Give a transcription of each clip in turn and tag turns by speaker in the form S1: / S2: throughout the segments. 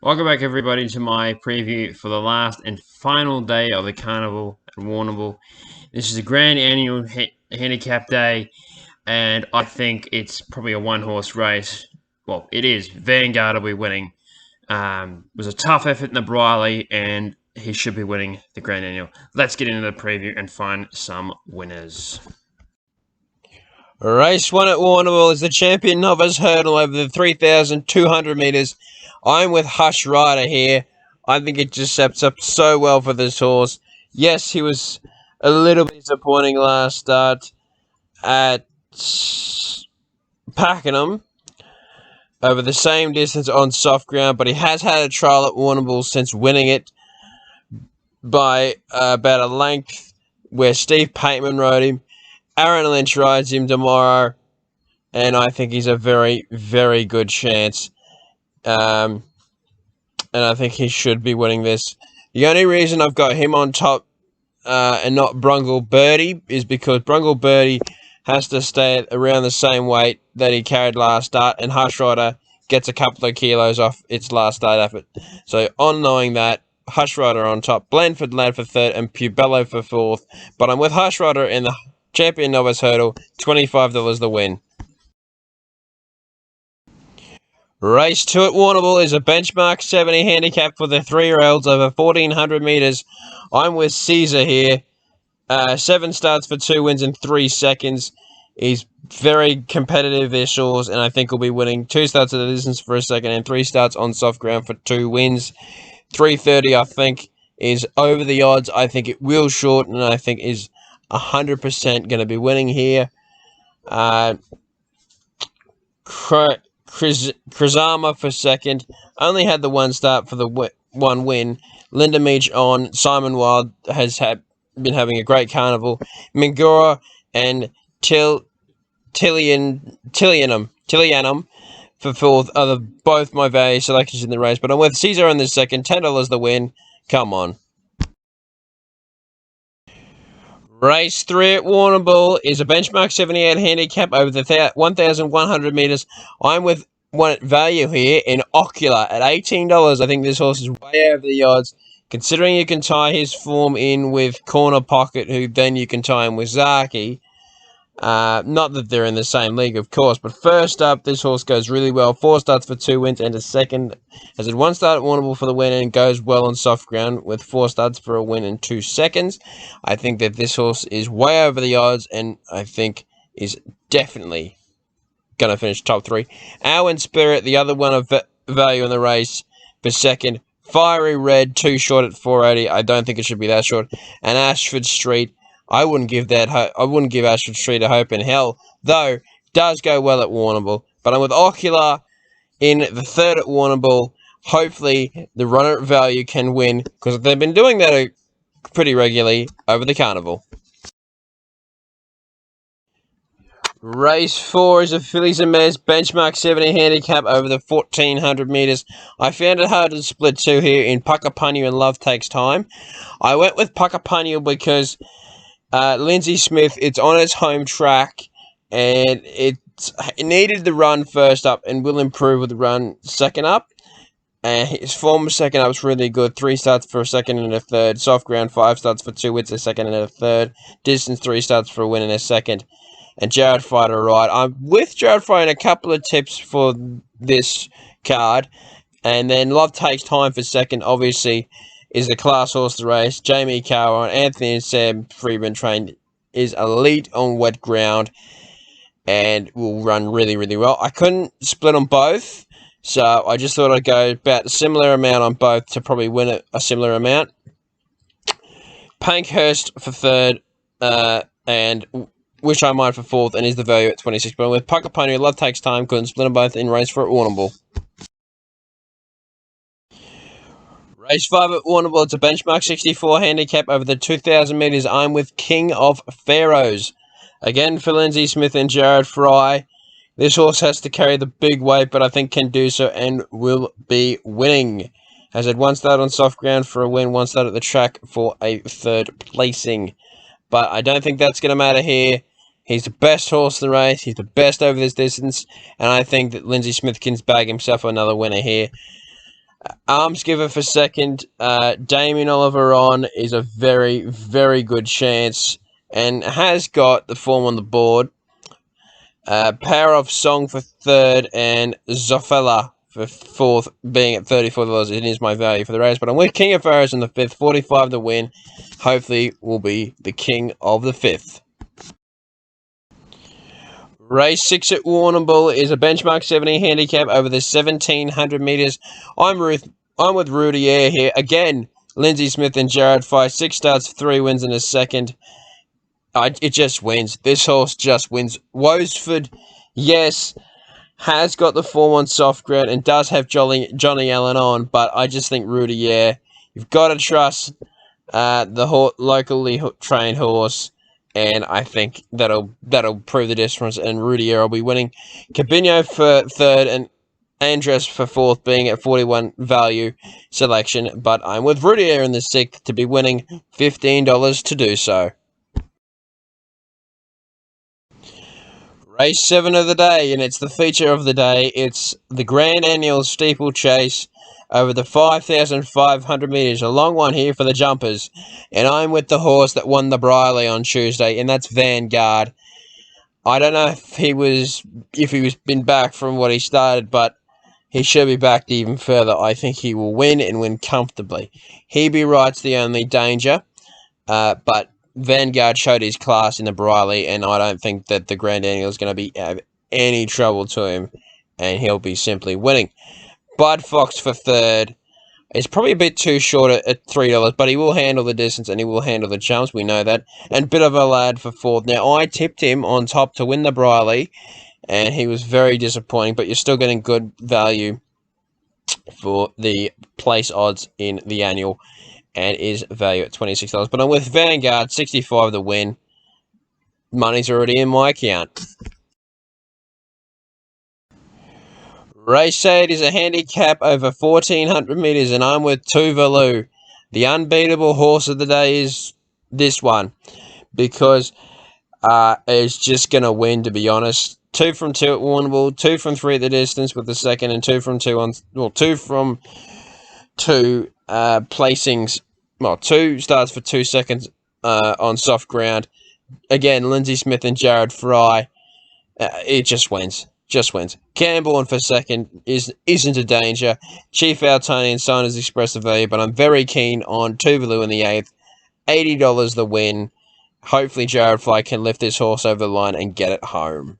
S1: Welcome back everybody to my preview for the last and final day of the carnival at Warrnambool. This is a grand annual handicap day, and I think it's probably a one-horse race. Well, it is. Vanguard will be winning. It was a tough effort in the Briley, and he should be winning the grand annual. Let's get into the preview and find some winners.
S2: Race 1 at Warrnambool is the champion novice hurdle over the 3,200 metres. I'm with Hush Rider here. I think it just sets up so well for this horse. Yes, he was a little bit disappointing last start at Pakenham over the same distance on soft ground, but he has had a trial at Warrnambool since winning it by about a length, where Steve Pateman rode him. Aaron Lynch rides him tomorrow, and I think he's a very, very good chance. And I think he should be winning this. The only reason I've got him on top and not Brungle Birdie is because Brungle Birdie has to stay at around the same weight that he carried last start, and Hush Rider gets a couple of kilos off its last start effort. So on knowing that, Hush Rider on top, Blandford Lad for third, and Pubello for fourth. But I'm with Hush Rider in the champion novice hurdle, $25 the win. Race 2 at Warrnambool is a benchmark 70 handicap for the 3-year-olds over 1,400 metres. I'm with Caesar here. 7 starts for 2 wins in 3 seconds. He's very competitive this horse, and I think he'll be winning 2 starts at the distance for a second and 3 starts on soft ground for 2 wins. 330, I think, is over the odds. I think it will shorten, and I think is 100% going to be winning here. Krizama for second. Only had the 1 start for the 1 win. Linda Meach on. Simon Wild has been having a great carnival. Mingora and Tillianum for fourth are both my value selections in the race. But I'm with Caesar in the second. $10 the win. Come on. Race 3 at Warrnambool is a benchmark 78 handicap over the 1,100 metres. I'm with one at value here in Ocular at $18. I think this horse is way over the odds, considering you can tie his form in with Corner Pocket, who then you can tie him with Zaki. Not that they're in the same league, of course, but first up, this horse goes really well. 4 starts for 2 wins and a second. Has had 1 start at Warrnambool for the win and goes well on soft ground with 4 starts for a win in 2 seconds. I think that this horse is way over the odds, and I think is definitely going to finish top 3. Owen Spirit, the other one of value in the race, for second. Fiery Red, 2 short at 480. I don't think it should be that short. And Ashford Street, I wouldn't give Ashford Street a hope in hell, though does go well at Warrnambool. But I'm with Ocular in the third at Warrnambool. Hopefully the runner at value can win, because they've been doing that pretty regularly over the carnival. Race 4 is a Fillies and Mares benchmark 70 handicap over the 1,400 metres. I found it hard to split 2 here in Puckapunyal and Love Takes Time. I went with Puckapunyal because Lindsay Smith, it's on its home track, and it needed the run first up and will improve with the run second up. And his form second up is really good. 3 starts for a second and a third. Soft ground, 5 starts for 2 wins, a second and a third. Distance, 3 starts for a win and a second. And Jared Fighter right. I'm with Jared Fighter in a couple of tips for this card. And then Love Takes Time for second, obviously, is the class horse to race. Jamie Carr, Anthony and Sam Freeman trained, is elite on wet ground and will run really, really well. I couldn't split on both, so I just thought I'd go about a similar amount on both to probably win a similar amount. Pankhurst for third, and Wish I Might for fourth, and is the value at 26. But with Puckapunyal, Love Takes Time, couldn't split them both in race 4 at Warrnambool. Race 5 at Warrnambool, it's a benchmark 64 handicap over the 2,000 metres. I'm with King of Pharaohs. Again for Lindsay Smith and Jared Fry. This horse has to carry the big weight, but I think can do so and will be winning. Has had 1 start on soft ground for a win, 1 start at the track for a 3rd placing. But I don't think that's going to matter here. He's the best horse in the race. He's the best over this distance. And I think that Lindsay Smith can bag himself another winner here. Almsgiver for second. Damien Oliver on is a very, very good chance and has got the form on the board. Power of Song for third and Zoffala for fourth, being at $34. It is my value for the race, but I'm with King of Pharaohs in the fifth, 45 to win. Hopefully, will be the king of the fifth. Race 6 at Warrnambool is a benchmark 70 handicap over the 1700 metres. I'm with Rudhyar here. Again, Lindsay Smith and Jared Fife. 6 starts, 3 wins in a second. It just wins. This horse just wins. Worsfold, yes, has got the form on soft ground and does have Johnny Allen on, but I just think Rudhyar, you've got to trust the locally trained horse, and I think that'll prove the difference, and Rudhyar will be winning. Cabinho for third and Andress for fourth, being at 41 value selection, but I'm with Rudhyar in the sixth to be winning $15 to do so. Race 7 of the day, and it's the feature of the day. It's the Grand Annual Steeplechase over the 5,500 metres. A long one here for the jumpers. And I'm with the horse that won the Briley on Tuesday, and that's Vanguard. I don't know if he was been back from what he started, but he should be back even further. I think he will win and win comfortably. Heberite's the only danger, but Vanguard showed his class in the Briley, and I don't think that the Grand Annual is going to have any trouble to him, and he'll be simply winning. Bud Fox for third. It's probably a bit too short at $3, but he will handle the distance and he will handle the jumps. We know that. And Bit of a Lad for fourth. Now, I tipped him on top to win the Briley, and he was very disappointing, but you're still getting good value for the place odds in the annual, and is value at $26. But I'm with Vanguard, 65 the win. Money's already in my account. Race 8 is a handicap over 1,400 metres, and I'm with Tuvalu. The unbeatable horse of the day is this one, because it's just going to win, to be honest. 2 from 2 at Warrnambool, 2 from 3 at the distance with the second, and 2 from 2 on... Well, 2 from 2 placings... Well, 2 starts for 2 seconds on soft ground. Again, Lindsay Smith and Jared Fry. It just wins. Just wins. Camborne for second isn't a danger. Chief Altony and Seiners express the value, but I'm very keen on Tuvalu in the eighth. $80 the win. Hopefully Jared Fly can lift this horse over the line and get it home.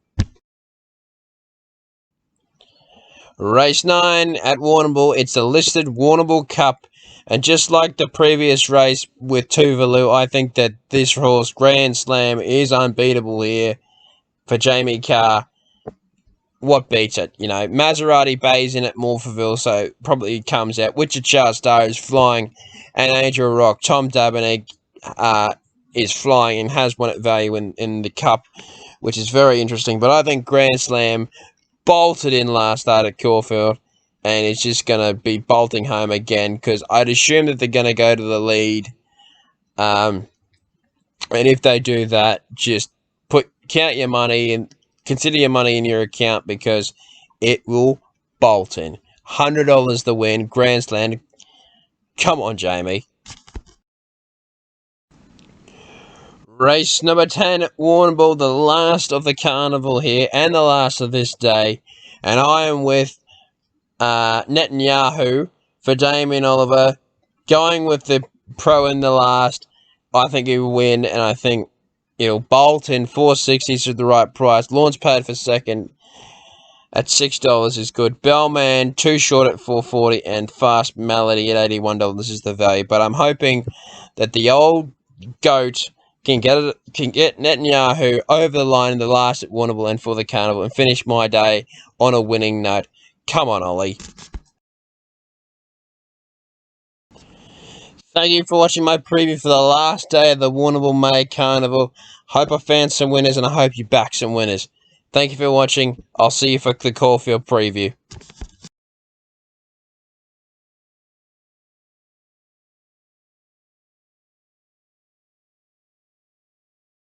S2: Race 9 at Warrnambool. It's a listed Warrnambool Cup. And just like the previous race with Tuvalu, I think that this horse, Grand Slam, is unbeatable here for Jamie Carr. What beats it? You know, Maserati Bay's in at Morphettville, so probably comes out. Wichita Star is flying, and Angel Rock. Tom Dabeneg is flying and has won at value in the Cup, which is very interesting. But I think Grand Slam bolted in last start at Caulfield, and it's just going to be bolting home again, because I'd assume that they're going to go to the lead. And if they do that, just count your money and consider your money in your account, because it will bolt in. $100 the win. Grand Slam. Come on, Jamie. Race number 10 at Warrnambool, the last of the carnival here, and the last of this day. And I am with Netanyahu for Damien Oliver. Going with the pro in the last. I think he will win, and I think it'll bolt in. 460 is the right price. Launchpad for second at $6 is good. Bellman, too short at $4.40, and Fast Melody at $81 is the value. But I'm hoping that the old goat can get Netanyahu over the line in the last at Warrnambool and for the carnival, and finish my day on a winning note. Come on, Ollie. Thank you for watching my preview for the last day of the Warrnambool May Carnival. Hope I found some winners, and I hope you back some winners. Thank you for watching. I'll see you for the Caulfield preview.